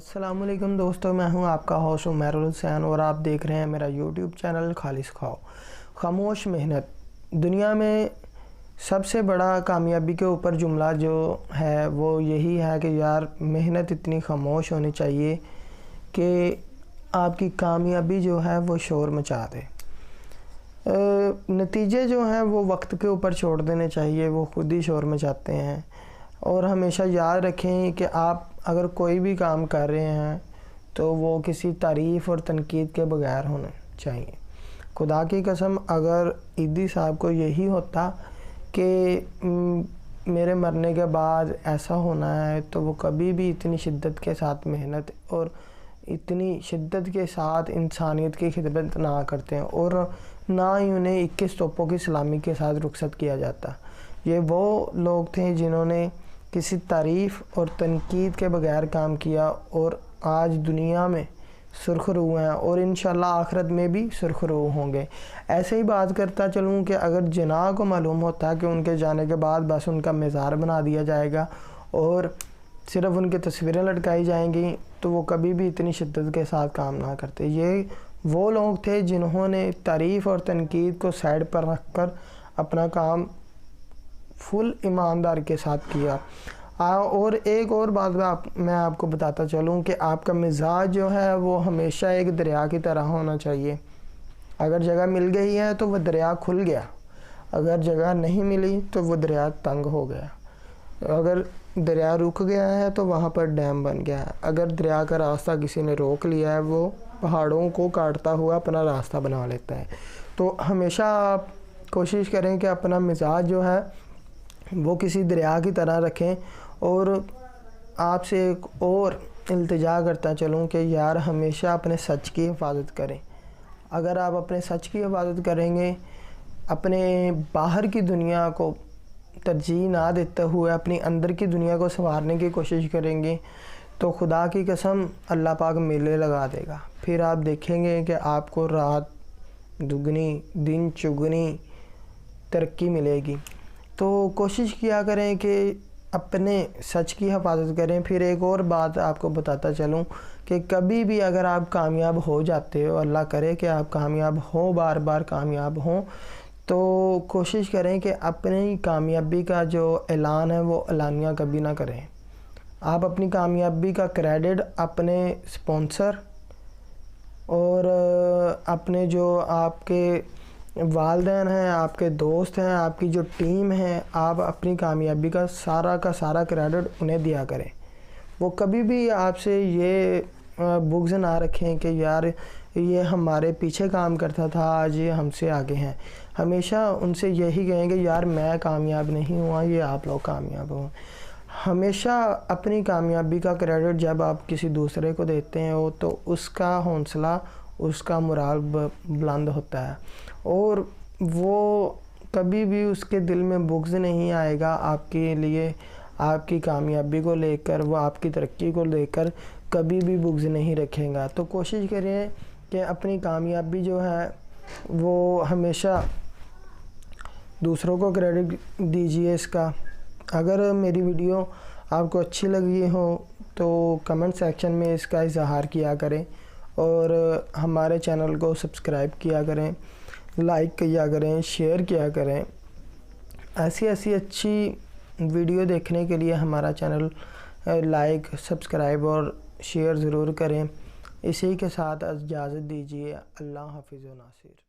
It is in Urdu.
السلام علیکم دوستو، میں ہوں آپ کا ہوسٹ عمیر الحسین اور آپ دیکھ رہے ہیں میرا یوٹیوب چینل خالص کھاؤ۔ خاموش محنت دنیا میں سب سے بڑا کامیابی کے اوپر جملہ جو ہے وہ یہی ہے کہ یار محنت اتنی خاموش ہونی چاہیے کہ آپ کی کامیابی جو ہے وہ شور مچا دے۔ نتیجے جو ہیں وہ وقت کے اوپر چھوڑ دینے چاہیے، وہ خود ہی شور مچاتے ہیں۔ اور ہمیشہ یاد رکھیں کہ آپ اگر کوئی بھی کام کر رہے ہیں تو وہ کسی تعریف اور تنقید کے بغیر ہونا چاہیے۔ خدا کی قسم اگر ایدی صاحب کو یہی ہوتا کہ میرے مرنے کے بعد ایسا ہونا ہے تو وہ کبھی بھی اتنی شدت کے ساتھ محنت اور اتنی شدت کے ساتھ انسانیت کی خدمت نہ کرتے ہیں اور نہ ہی انہیں 21 توپوں کی سلامی کے ساتھ رخصت کیا جاتا۔ یہ وہ لوگ تھے جنہوں نے کسی تعریف اور تنقید کے بغیر کام کیا اور آج دنیا میں سرخ رو ہیں اور انشاءاللہ آخرت میں بھی سرخ رو ہوں گے۔ ایسے ہی بات کرتا چلوں کہ اگر جناح کو معلوم ہوتا کہ ان کے جانے کے بعد بس ان کا مزار بنا دیا جائے گا اور صرف ان کی تصویریں لٹکائی جائیں گی تو وہ کبھی بھی اتنی شدت کے ساتھ کام نہ کرتے۔ یہ وہ لوگ تھے جنہوں نے تعریف اور تنقید کو سائڈ پر رکھ کر اپنا کام فل ایماندار کے ساتھ کیا۔ اور ایک اور بات میں آپ کو بتاتا چلوں کہ آپ کا مزاج جو ہے وہ ہمیشہ ایک دریا کی طرح ہونا چاہیے۔ اگر جگہ مل گئی ہے تو وہ دریا کھل گیا، اگر جگہ نہیں ملی تو وہ دریا تنگ ہو گیا، اگر دریا رک گیا ہے تو وہاں پر ڈیم بن گیا ہے، اگر دریا کا راستہ کسی نے روک لیا ہے وہ پہاڑوں کو کاٹتا ہوا اپنا راستہ بنا لیتا ہے۔ تو ہمیشہ آپ کوشش کریں کہ اپنا مزاج جو ہے وہ کسی دریا کی طرح رکھیں۔ اور آپ سے ایک اور التجا کرتا چلوں کہ یار ہمیشہ اپنے سچ کی حفاظت کریں۔ اگر آپ اپنے سچ کی حفاظت کریں گے، اپنے باہر کی دنیا کو ترجیح نہ دیتے ہوئے اپنی اندر کی دنیا کو سنوارنے کی کوشش کریں گے تو خدا کی قسم اللہ پاک میلے لگا دے گا۔ پھر آپ دیکھیں گے کہ آپ کو رات دگنی دن چگنی ترقی ملے گی۔ تو کوشش کیا کریں کہ اپنے سچ کی حفاظت کریں۔ پھر ایک اور بات آپ کو بتاتا چلوں کہ کبھی بھی اگر آپ کامیاب ہو جاتے ہو، اللہ کرے کہ آپ کامیاب ہوں، بار بار کامیاب ہوں، تو کوشش کریں کہ اپنی کامیابی کا جو اعلان ہے وہ اعلانیہ کبھی نہ کریں۔ آپ اپنی کامیابی کا کریڈٹ اپنے سپانسر اور اپنے جو آپ کے والدین ہیں، آپ کے دوست ہیں، آپ کی جو ٹیم ہے، آپ اپنی کامیابی کا سارا کریڈٹ انہیں دیا کریں۔ وہ کبھی بھی آپ سے یہ بغض نہ رکھیں کہ یار یہ ہمارے پیچھے کام کرتا تھا، آج یہ ہم سے آگے ہیں۔ ہمیشہ ان سے یہی کہیں کہ یار میں کامیاب نہیں ہوا، یہ آپ لوگ کامیاب ہوں۔ ہمیشہ اپنی کامیابی کا کریڈٹ جب آپ کسی دوسرے کو دیتے ہیں تو اس کا حوصلہ، اس کا مورال بلند ہوتا ہے اور وہ کبھی بھی اس کے دل میں بغض نہیں آئے گا آپ کے لیے، آپ کی کامیابی کو لے کر، وہ آپ کی ترقی کو لے کر کبھی بھی بغض نہیں رکھے گا۔ تو کوشش کریں کہ اپنی کامیابی جو ہے وہ ہمیشہ دوسروں کو کریڈٹ دیجیے اس کا۔ اگر میری ویڈیو آپ کو اچھی لگی ہو تو کمنٹ سیکشن میں اس کا اظہار کیا کریں اور ہمارے چینل کو سبسکرائب کیا کریں، لائک کیا کریں، شیئر کیا کریں۔ ایسی اچھی ویڈیو دیکھنے کے لیے ہمارا چینل لائک، سبسکرائب اور شیئر ضرور کریں۔ اسی کے ساتھ اجازت دیجیے۔ اللہ حافظ و ناصر۔